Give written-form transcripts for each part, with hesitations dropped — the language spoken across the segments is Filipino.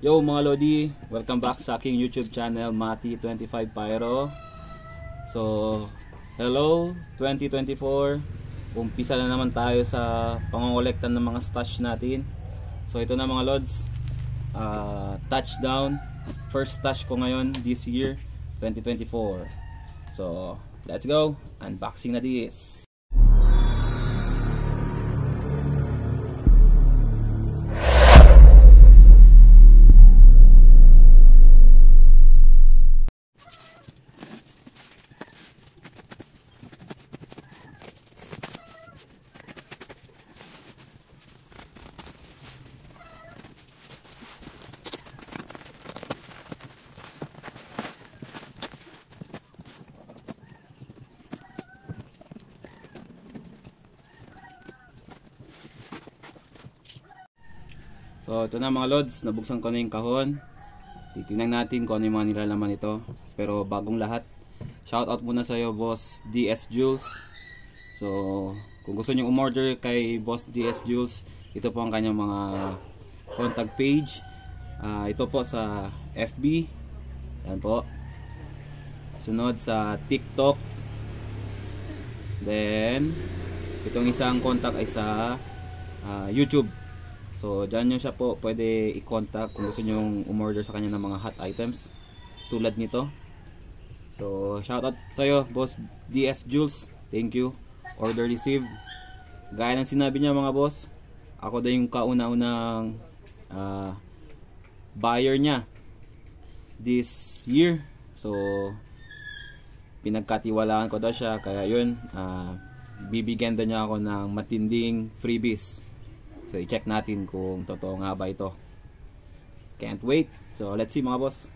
Yo mga Lodi, welcome back sa aking YouTube channel, Mati25 Pyro. So, hello 2024. Umpisa na naman tayo sa pangongolekta ng mga stash natin. So ito na mga Lods, touchdown. First stash ko ngayon this year, 2024. So, let's go, unboxing na this. So ito na mga Lods, nabuksan ko na yung kahon. Titingnan natin kung ano yung mga nilalaman ito. Pero bagong lahat, shoutout muna sa iyo Boss DS Jules. So kung gusto niyo umorder kay Boss DS Jules, ito po ang kanyang mga contact page. Ito po sa FB, yan po. Sunod sa TikTok. Then itong isang contact ay sa YouTube. So, dyan nyo siya po pwede i-contact kung gusto nyo umorder sa kanya ng mga hot items tulad nito. So, shoutout sa iyo, Boss DS Jules. Thank you. Order received. Gaya ng sinabi niya mga boss, ako daw yung kauna-unang buyer niya this year. So, pinagkatiwalaan ko daw siya. Kaya yun, bibigyan daw niya ako ng matinding freebies. So, i-check natin kung totoo nga ba ito. Can't wait. So, let's see mga boss.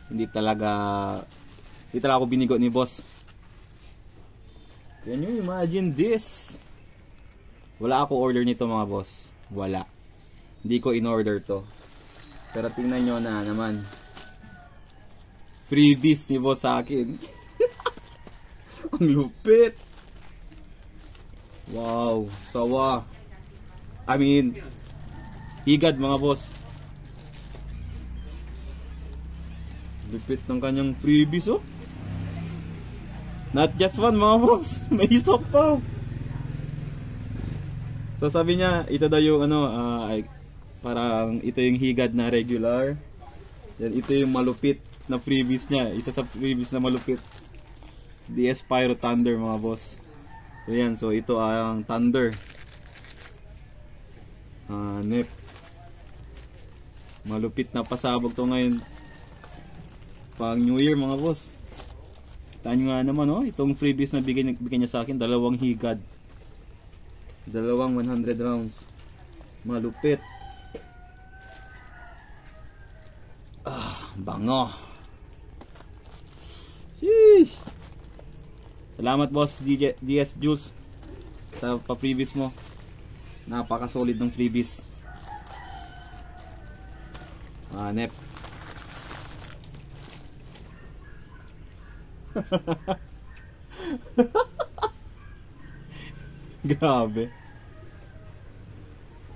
Hindi talaga ako binigo ni boss. Can you imagine this? Wala ako order nito mga boss. Wala. Hindi ko in-order to. Pero tingnan nyo na naman. Freebies ni boss sa akin. Ang lupit. Wow, sawa. I mean, higad mga boss. Lupit ng kanyang freebies oh. Not just one mga boss, may isa pa. So sabi niya, ito daw yung parang ito yung higad na regular. Yan, ito yung malupit na freebies niya. Isa sa freebies na malupit. DS Pyro Thunder mga boss. So yan, so ito ang Thunder. Nep. Malupit na pasabog to ngayon. Pang New Year mga boss. Taan nga naman oh, itong freebies na bigyan niya sa akin, dalawang higad. Dalawang 100 rounds. Malupit. Bango. Sheesh. Salamat boss DS Juice sa pa-freebies mo. Napaka-solid ng freebies. Nep. Grabe.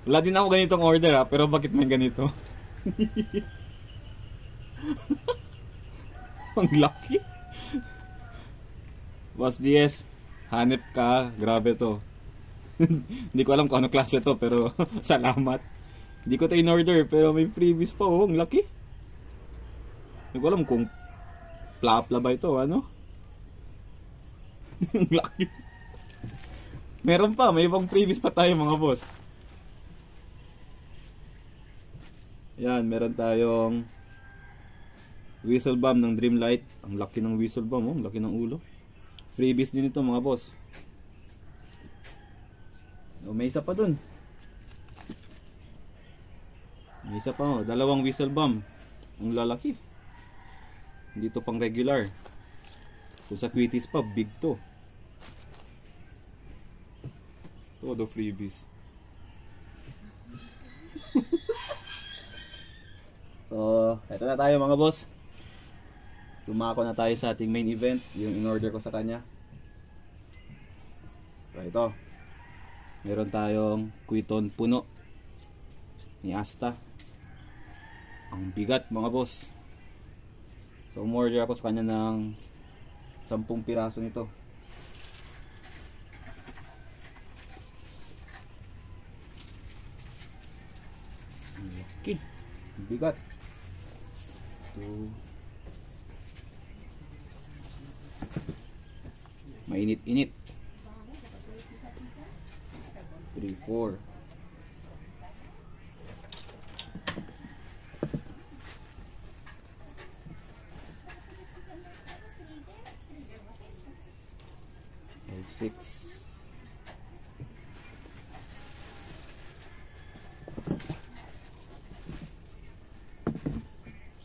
Wala din ako ganitong order pero bakit may ganito? Ang lucky. Boss DS, hanep ka, grabe to. Hindi ko alam kung ano klase to pero salamat. Hindi ko to in-order pero may freebies pa oh, ang laki. Hindi ko alam kung plapla ba ito, ano? Ang laki. Meron pa, may ibang freebies pa tayo mga boss. Yan, meron tayong whistle bomb ng Dreamlight. Ang laki ng whistle bomb oh, ang laki ng ulo. Freebies din ito mga boss. May isa pa dun. May isa pa oh, dalawang whistle bomb. Ang lalaki. Hindi to pang regular. Kung sa Quitties pa, big to. Todo freebies. So, eto na tayo mga boss. Dumako na tayo sa ating main event, yung in-order ko sa kanya. So ito. Meron tayong Kwiton puno ni Asta. Ang bigat mga boss. So umorder ako sa kanya ng 10 piraso nito. Okay, bigat. Mainit-init. 3, 4. Six,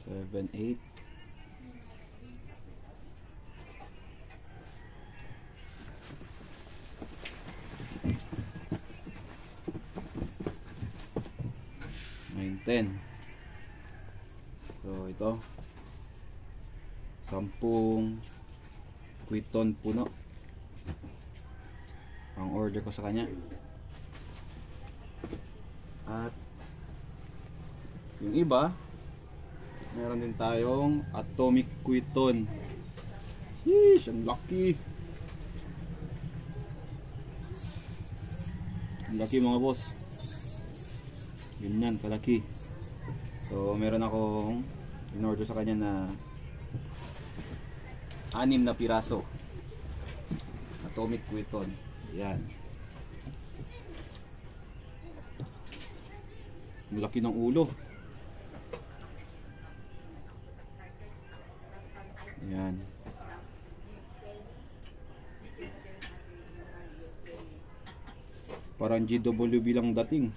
7, 8, 9, 10. So ito 10 Kwiton puno ang order ko sa kanya. At yung iba, meron din tayong Atomic Kwiton. Sheesh, ang laki. Ang laki mga boss. Ganyan kalaki. So meron akong in-order sa kanya na 6 na piraso Atomic Kwiton. Yan. Ang laki ng ulo. Yan. Parang GWB lang dating.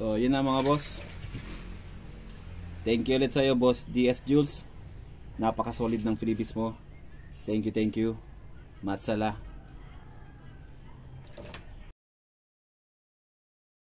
So yun na mga boss. Thank you ulit sa iyo boss DS Jules. Napaka solid ng freebies mo. Thank you. Matsala.